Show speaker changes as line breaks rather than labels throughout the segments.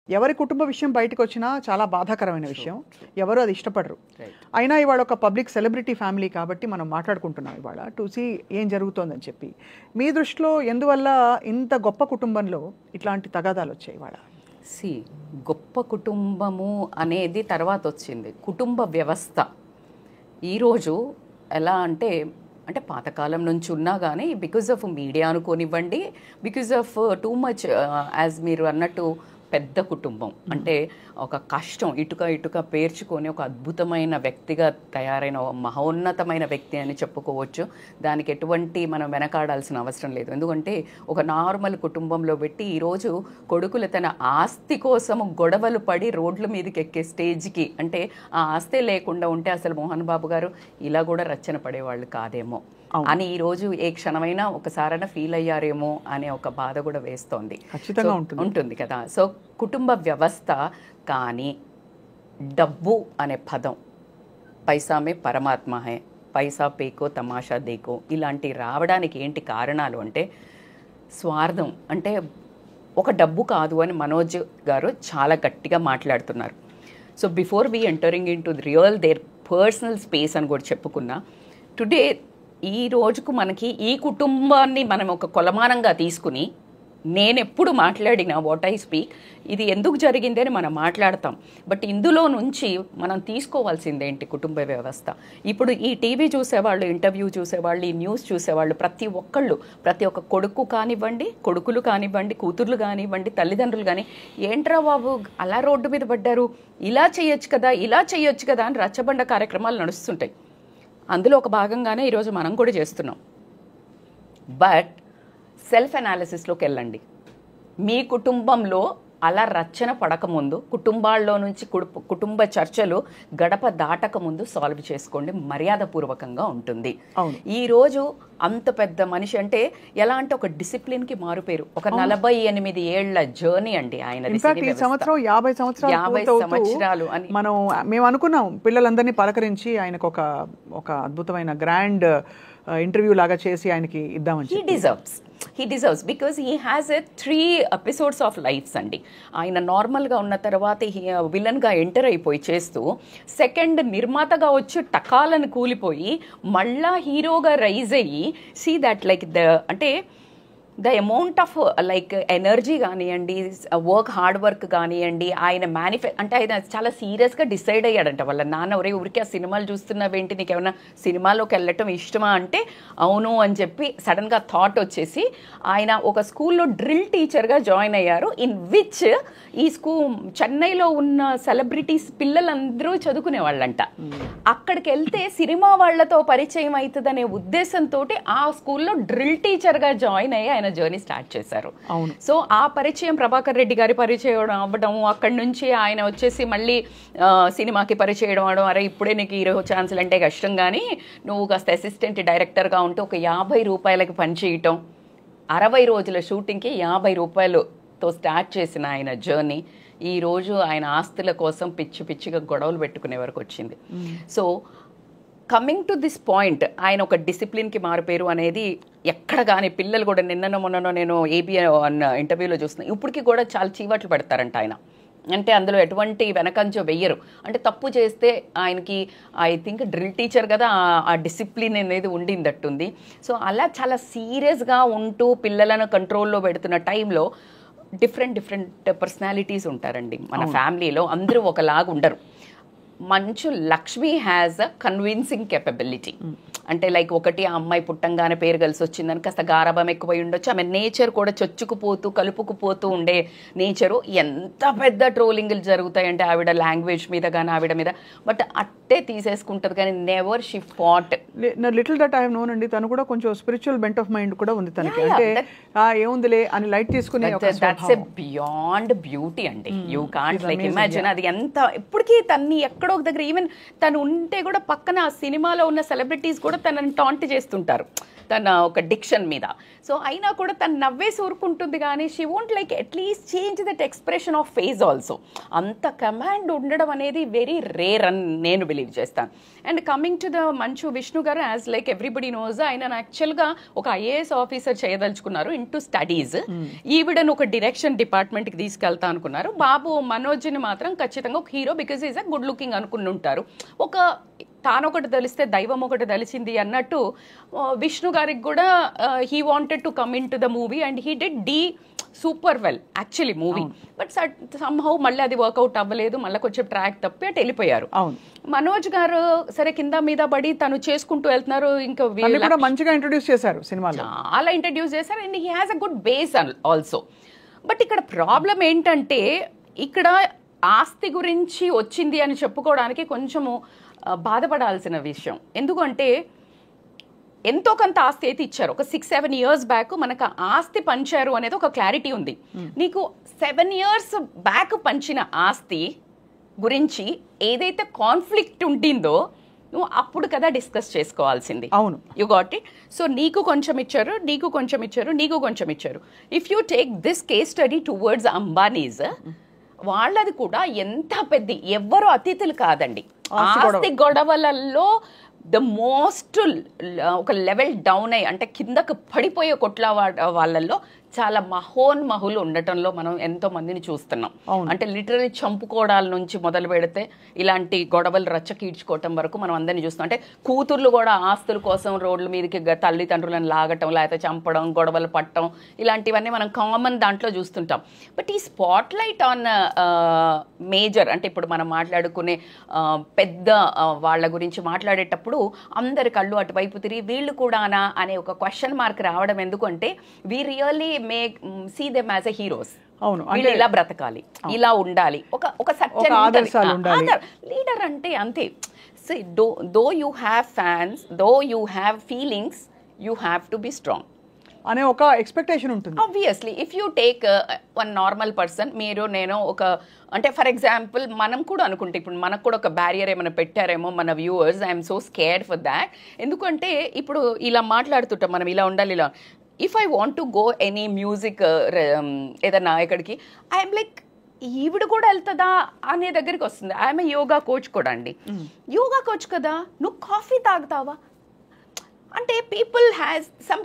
ఎవరి కుటుంబ విషయం బయటకొచ్చినా చాలా బాధాకరమైన విషయం. ఎవరు అది ఇష్టపడరు. అయినా ఇవాళ ఒక పబ్లిక్ సెలబ్రిటీ ఫ్యామిలీ కాబట్టి మనం మాట్లాడుకుంటున్నాం ఇవాళ టు సీ ఏం జరుగుతోందని చెప్పి. మీ దృష్టిలో ఎందువల్ల ఇంత గొప్ప కుటుంబంలో ఇట్లాంటి తగాదాలు వచ్చాయి ఇవాళ?
గొప్ప కుటుంబము అనేది తర్వాత వచ్చింది. కుటుంబ వ్యవస్థ ఈరోజు ఎలా అంటే పాతకాలం నుంచి ఉన్నా కానీ బికాజ్ ఆఫ్ మీడియా అనుకోనివ్వండి, because of too much as మీరు అన్నట్టు పెద్ద కుటుంబం అంటే ఒక కష్టం ఇటుక పేర్చుకొని ఒక అద్భుతమైన వ్యక్తిగా తయారైన మహోన్నతమైన వ్యక్తి అని చెప్పుకోవచ్చు. దానికి ఎటువంటి మనం వెనకాడాల్సిన అవసరం లేదు. ఎందుకంటే ఒక నార్మల్ కుటుంబంలో పెట్టి ఈరోజు కొడుకులు తన ఆస్తి కోసం గొడవలు పడి రోడ్ల మీదకి ఎక్కే స్టేజ్కి, అంటే ఆ ఆస్తే లేకుండా ఉంటే అసలు మోహన్ బాబు గారు ఇలా కూడా రచ్చన పడేవాళ్ళు కాదేమో అని ఈరోజు ఏ క్షణమైనా ఒకసారైనా ఫీల్ అయ్యారేమో అనే ఒక బాధ కూడా వేస్తోంది. ఉంటుంది కదా. సో కుటుంబ వ్యవస్థ కానీ డబ్బు అనే పదం, పైసామే పరమాత్మ హే, పైసా పేకో తమాషా దేకో, ఇలాంటి రావడానికి ఏంటి కారణాలు అంటే స్వార్థం. అంటే ఒక డబ్బు కాదు అని మనోజ్ గారు చాలా గట్టిగా మాట్లాడుతున్నారు. So before we entering in to real their personal space అని కూడా చెప్పుకున్నా, టుడే ఈ రోజుకు మనకి ఈ కుటుంబాన్ని మనం ఒక కొలమానంగా తీసుకుని నేను ఎప్పుడు మాట్లాడినా వాట్ ఐ స్పీక్ ఇది ఎందుకు జరిగింది అని మనం మాట్లాడతాం. బట్ ఇందులో నుంచి మనం తీసుకోవాల్సిందేంటి కుటుంబ వ్యవస్థ. ఇప్పుడు ఈ టీవీ చూసేవాళ్ళు, ఇంటర్వ్యూ చూసేవాళ్ళు, ఈ న్యూస్ చూసేవాళ్ళు ప్రతి ఒక్క కొడుకులు కానివ్వండి, కూతుర్లు కానివ్వండి, తల్లిదండ్రులు కానీ ఏంట్రా బాబు అలా రోడ్డు మీద పడ్డారు, ఇలా చేయొచ్చు కదా అని రచ్చబండ కార్యక్రమాలు నడుస్తుంటాయి. అందులో ఒక భాగంగానే ఈరోజు మనం కూడా చేస్తున్నాం. బట్ సెల్ఫ్ అనాలిసిస్లోకి వెళ్ళండి. మీ కుటుంబంలో అలా రచ్చన పడకముందు, కుటుంబాల్లో నుంచి కుటుంబ చర్చలు గడప దాటకముందు సాల్వ్ చేసుకోండి, మర్యాదపూర్వకంగా ఉంటుంది. ఈరోజు అంత పెద్ద మనిషి అంటే ఎలా అంటే ఒక డిసిప్లిన్కి మారుపేరు. ఒక 48 ఏళ్ల జర్నీ అండి ఆయన.
50 సంవత్సరాలు అని మేము అనుకున్నాం. పిల్లలందరినీ పలకరించి ఆయనకు ఒక అద్భుతమైన గ్రాండ్ ఇంటర్వ్యూ లాగా చేసి ఆయనకి ఇద్దామని.
He deserves because he has 3 episodes of lives అండి. ఆయన నార్మల్గా ఉన్న తర్వాత విలన్గా ఎంటర్ అయిపోయి చేస్తూ సెకండ్ నిర్మాతగా వచ్చి టకాలను కూలిపోయి మళ్ళా హీరోగా రైజ్ అయ్యి see that like the amount of like energy కానివ్వండి, హార్డ్ వర్క్ కానివ్వండి, ఆయన అంటే ఆయన చాలా సీరియస్గా డిసైడ్ అయ్యాడంట. వాళ్ళ నాన్న ఊరికి ఆ సినిమాలు చూస్తున్నావేంటి, నీకు ఏమైనా సినిమాలోకి వెళ్ళటం ఇష్టమా అంటే అవును అని చెప్పి సడన్గా థాట్ వచ్చేసి ఆయన ఒక స్కూల్లో డ్రిల్ టీచర్గా జాయిన్ అయ్యారు. ఇన్ విచ్ ఈ చెన్నైలో ఉన్న సెలబ్రిటీస్ పిల్లలందరూ చదువుకునేవాళ్ళంట. అక్కడికి వెళ్తే సినిమా వాళ్లతో పరిచయం అవుతుందనే ఉద్దేశంతో ఆ స్కూల్లో డ్రిల్ టీచర్గా జాయిన్ అయ్యి ఆయన జర్నీ స్టార్ట్ చేశారు. సో ఆ పరిచయం ప్రభాకర్ రెడ్డి గారి పరిచయం అవ్వడం, అక్కడి నుంచి ఆయన వచ్చేసి మళ్ళీ సినిమాకి పరిచయం అవడం, అరే ఇప్పుడే నీకు హీరో ఛాన్సులు అంటే కష్టం కానీ నువ్వు కాస్త అసిస్టెంట్ డైరెక్టర్గా ఉంటే ఒక 50 రూపాయలకి పనిచేయటం, 60 రోజుల షూటింగ్కి 50 రూపాయలతో స్టార్ట్ చేసిన ఆయన జర్నీ ఈరోజు ఆయన ఆస్తుల కోసం పిచ్చిగా గొడవలు పెట్టుకునే వరకు వచ్చింది. So coming to this point, ఆయన ఒక డిసిప్లిన్కి మారిపోయారు అనేది ఎక్కడ కానీ పిల్లలు కూడా మొన్ననో నేను ఏబిఎన్ అన్న ఇంటర్వ్యూలో చూస్తున్నాను, ఇప్పటికీ కూడా చాలా చీవాట్లు పెడతారంట ఆయన. అంటే అందులో ఎటువంటి వెనకంజో వెయ్యరు. అంటే తప్పు చేస్తే ఆయనకి ఐ థింక్ డ్రిల్ టీచర్ కదా ఆ డిసిప్లిన్ అనేది ఉండిందట్టుంది. సో అలా చాలా సీరియస్గా ఉంటూ పిల్లలను కంట్రోల్లో పెడుతున్న టైంలో డిఫరెంట్ పర్సనాలిటీస్ ఉంటారండి మన ఫ్యామిలీలో. అందరూ ఒకలాగా ఉండరు. Manchu Lakshmi has a convincing capability. అంటే లైక్ ఒకటి ఆ అమ్మాయి పుట్టంగానే పేరు కలిసి వచ్చిందని కాస్త గారాభం ఎక్కువై ఉండొచ్చు. ఆమె నేచర్ కూడా చొచ్చుకుపోతూ కలుపుకుపోతూ ఉండే నేచరు. ఎంత పెద్ద ట్రోలింగ్లు జరుగుతాయంటే ఆవిడ లాంగ్వేజ్ మీద కానీ ఆవిడ మీద, బట్ అట్టే తీసేసుకుంటుంది కానీ never she fought.
Little that I have known అండి. తను కూడా కొంచెం స్పిరిచువల్ బెంట్ ఆఫ్ మైండ్ కూడా ఉంది తనకి. అంటే ఏముందిలే అని లైట్ తీసుకునే
దట్స్ ఎ బియాండ్ బ్యూటీ అండి. యూ కాంట్ లైక్ ఇమాజిన్ అది ఎంత. ఇప్పటికీ తన్ని ఎక్కడో ఒక దగ్గర ఈవెన్ తను ఉంటే కూడా పక్కన ఆ సినిమాలో ఉన్న సెలబ్రిటీస్ కూడా తనని టాంట్ చేస్తుంటారు తన ఒక డిక్షన్ మీద. సో అయినా కూడా తను నవ్వేసి ఊరుకుంటుంది కానీ she won't like at least change that expression of face also. అంత కమాండ్ ఉండడం అనేది వెరీ రేర్ అని నేను బిలీవ్ చేస్తాను. And coming to the Manchu Vishnu గారు, యాజ్ లైక్ ఎవ్రీబడి నోస్, ఆయన యాక్చువల్గా ఒక ఐఏఎస్ ఆఫీసర్ చేయదలుచుకున్నారు ఇంటూ స్టడీస్. ఈవిడను ఒక డైరెక్షన్ డిపార్ట్మెంట్కి తీసుకెళ్తా అనుకున్నారు. బాబు మనోజ్ని మాత్రం ఖచ్చితంగా ఒక hero because is a good looking అనుకుని ఉంటారు. ఒక తానొకటి తెలిస్తే దైవం ఒకటి తెలిసింది అన్నట్టు విష్ణు గారికి కూడా he wanted to come in to the movie and he did super well actually movie. But somehow మళ్ళీ అది వర్కౌట్ అవ్వలేదు, మళ్ళీ కొంచెం ట్రాక్ తప్పి అటు వెళ్ళిపోయారు. మనోజ్ గారు సరే కింద మీద పడి తను చేసుకుంటూ వెళ్తున్నారు. ఇంకా
మంచిగా ఇంట్రడ్యూస్ చేశారు సినిమాలో,
చాలా ఇంట్రడ్యూస్ చేశారు and he has a good base also. But ఇక్కడ ప్రాబ్లం ఏంటంటే ఇక్కడ ఆస్తి గురించి వచ్చింది అని చెప్పుకోవడానికి కొంచెము బాధపడాల్సిన విషయం. ఎందుకంటే ఎంతో కొంత ఆస్తి అయితే ఇచ్చారు. ఒక 6-7 years బ్యాక్ మనకు ఆస్తి పంచారు అనేది ఒక క్లారిటీ ఉంది. నీకు 7 years బ్యాక్ పంచిన ఆస్తి గురించి ఏదైతే కాన్ఫ్లిక్ట్ ఉండిందో నువ్వు అప్పుడు కదా డిస్కస్ చేసుకోవాల్సింది.
అవును,
యు గాట్ ఇట్. సో నీకు కొంచెం ఇచ్చారు, నీకు కొంచెం ఇచ్చారు, నీకు కొంచెం ఇచ్చారు. If you take this case study towards Ambanis, వాళ్ళది కూడా ఎంత పెద్ద, ఎవ్వరు అతిథులు కాదండి. ఆస్తి గొడవలలో ద మోస్ట్ ఒక లెవెల్ డౌన్ అయ్యి అంటే కిందకు పడిపోయే కొట్ల వాళ్ళల్లో చాలా మహోన్మహులు ఉండటంలో మనం ఎంతో మందిని చూస్తున్నాం. అంటే లిటరలీ చంపుకోవడాల నుంచి మొదలు పెడితే ఇలాంటి గొడవలు రచ్చకీడ్చుకోవటం వరకు మనం అందరినీ చూస్తాం. అంటే కూతుర్లు కూడా ఆస్తుల కోసం రోడ్ల మీదకి తల్లిదండ్రులను లాగటం, లేకపోతే చంపడం, గొడవలు పట్టడం, ఇలాంటివన్నీ మనం కామన్ దాంట్లో చూస్తుంటాం. బట్ ఈ స్పాట్ లైట్ ఆన్ మేజర్ అంటే ఇప్పుడు మనం మాట్లాడుకునే పెద్ద వాళ్ళ గురించి మాట్లాడేటప్పుడు అందరి కళ్ళు అటువైపు తిరిగి వీళ్ళు కూడానా అనే ఒక క్వశ్చన్ మార్క్ రావడం ఎందుకంటే we really make see them as a heroes.
అవును,
వీళ్ళు ఇలా బ్రతకాలి, ఇలా ఉండాలి, ఒక సత్యం లీడర్ అంటే అంతే. Though you have fans, though you have feelings, you have to be strong
అనే ఒక ఎక్స్పెక్టేషన్ ఉంటుంది.
Obviously if you take one normal person, మీరు నేను ఒక అంటే ఫర్ ఎగ్జాంపుల్ మనం కూడా అనుకుంటే ఇప్పుడు మనకు కూడా ఒక బ్యారియర్ ఏమైనా పెట్టారేమో మన viewers, I'm so scared for that. ఎందుకంటే ఇప్పుడు ఇలా మాట్లాడుతుంటాం మనం, ఇలా ఉండాలి, ఇలా. If I want to go any music ఏదన్నా ఎక్కడికి, ఐఎమ్ లైక్ ఈవిడ కూడా వెళ్తుందా అనే దగ్గరికి వస్తుంది. ఐఎమ్ యోగా కోచ్ కూడా అండి. యోగా కోచ్ కదా, నువ్వు కాఫీ తాగుతావా అంటే పీపుల్ హ్యాస్ సమ్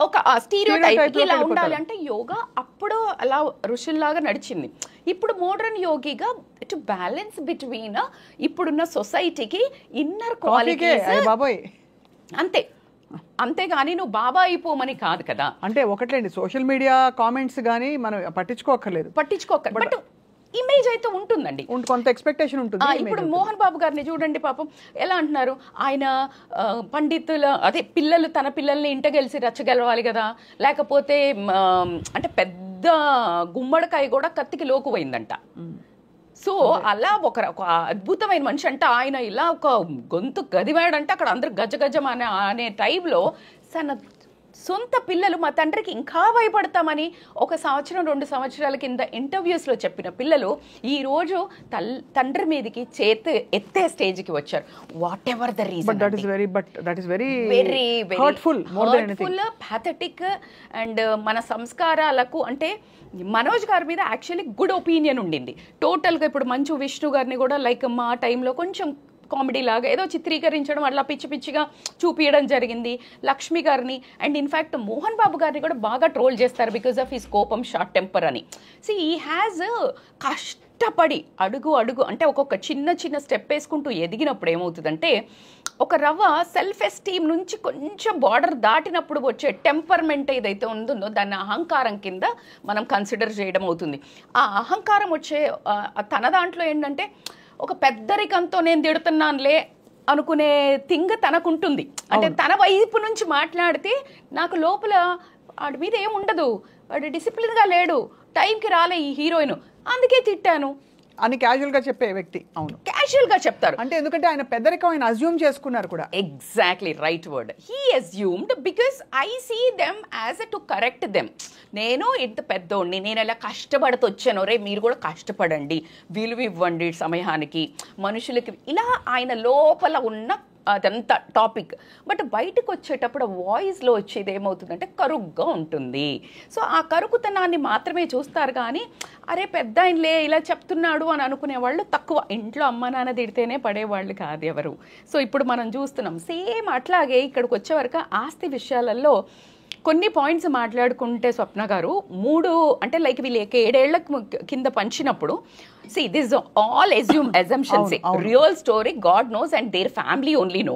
ఒక స్టీరియోటైప్ ఇలా ఉండాలి. అంటే యోగా అప్పుడు అలా ఋషుల్లాగా నడిచింది. ఇప్పుడు మోడర్న్ యోగిగా టు బ్యాలెన్స్ బిట్వీన్ ఇప్పుడున్న సొసైటీకి ఇన్నర్ క్వాలిటీస్ అంతే. అంతేగాని నువ్వు బాబా అయిపోమని కాదు కదా.
అంటే ఒకట్లేండి, సోషల్ మీడియా కామెంట్స్ కానీ మనం పట్టించుకోక్కర్లేదు.
బట్ ఇమేజ్ అయితే ఉంటుందండి,
కొంత ఎక్స్పెక్టేషన్ ఉంటుంది.
ఇప్పుడు మోహన్ బాబు గారిని చూడండి, పాపం ఎలా అంటున్నారు, ఆయన పండితుల అదే పిల్లలు తన పిల్లల్ని ఇంటగెలిసి రచ్చగలవాలి కదా, లేకపోతే అంటే పెద్ద గుమ్మడికాయ కూడా కత్తికి లోకుపోయిందంట. సో అలా ఒక అద్భుతమైన మనిషి అంటే ఆయన ఇలా ఒక గొంతు గదివాడంటే అక్కడ అందరు గజగజం అనే టైంలో తన సొంత పిల్లలు మా తండ్రికి ఇంకా భయపడతామని 1 సంవత్సరం 2 సంవత్సరాల కింద ఇంటర్వ్యూస్లో చెప్పిన పిల్లలు ఈరోజు తండ్రి మీదకి చేతి ఎత్తే స్టేజ్కి వచ్చారు. What ever the reason, very hurtful, pathetic. And మన సంస్కారాలకు అంటే మనోజ్ గారి మీద యాక్చువల్లీ గుడ్ ఒపీనియన్ ఉండింది టోటల్గా. ఇప్పుడు మంచు విష్ణు గారిని కూడా లైక్ మా టైంలో కొంచెం కామెడీ లాగా ఏదో చిత్రీకరించడం, అట్లా పిచ్చి పిచ్చిగా చూపించడం జరిగింది. లక్ష్మి గారిని అండ్ ఇన్ఫ్యాక్ట్ మోహన్ బాబు గారిని కూడా బాగా ట్రోల్ చేస్తారు బికాస్ ఆఫ్ హిస్ కోపం, షార్ట్ టెంపర్ అని. సో ఈ హ్యాజ్ కష్టపడి అడుగు అంటే ఒక్కొక్క చిన్న స్టెప్ వేసుకుంటూ ఎదిగినప్పుడు ఏమవుతుందంటే ఒక రవ్వ సెల్ఫ్ ఎస్టీమ్ నుంచి కొంచెం బార్డర్ దాటినప్పుడు వచ్చే టెంపర్మెంట్ ఏదైతే ఉందో దాన్ని అహంకారం కింద మనం కన్సిడర్ చేయడం అవుతుంది. ఆ అహంకారం వచ్చే తన దాంట్లో ఏంటంటే ఒక పెద్దరికంతో నేను తిడుతున్నానులే అనుకునే థింగ్ తనకుంటుంది. అంటే తన వైపు నుంచి మాట్లాడితే నాకు లోపల వాడి మీద ఏముండదు, వాడు డిసిప్లిన్గా లేడు, టైంకి రాలే ఈ హీరోయిన్, అందుకే తిట్టాను
అని క్యాజువల్గా చెప్పే వ్యక్తి. అవును,
క్యాజువల్గా చెప్తారు.
అంటే ఎందుకంటే ఆయన పెద్దరికం ఆయన అజ్యూమ్ చేసుకున్నారు కూడా.
Exactly right word, he assumed because I see them as a to correct them. నేను ఇంత పెద్దోడిని, నేను ఎలా కష్టపడుతూ వచ్చాను, రే మీరు కూడా కష్టపడండి, విలువ ఇవ్వండి సమయానికి మనుషులకి, ఇలా ఆయన లోపల ఉన్న అదంతా టాపిక్. బట్ బయటకు వచ్చేటప్పుడు వాయిస్లో వచ్చేది ఏమవుతుందంటే కరుగ్గా ఉంటుంది. సో ఆ కరుకుతనాన్ని మాత్రమే చూస్తారు కానీ అరే పెద్ద ఆయనలే ఇలా చెప్తున్నాడు అని అనుకునే వాళ్ళు తక్కువ. ఇంట్లో అమ్మ నాన్న తిడితేనే పడేవాళ్ళు కాదు ఎవరు. సో ఇప్పుడు మనం చూస్తున్నాం సేమ్ అట్లాగే ఇక్కడికి వచ్చే వరకు ఆస్తి విషయాలలో కొన్ని పాయింట్స్ మాట్లాడుకుంటే స్వప్న గారు 3 అంటే లైక్ వీళ్ళు 7 ఏళ్ల కింద పంచినప్పుడు this all assumptions, real story god knows and their family only no.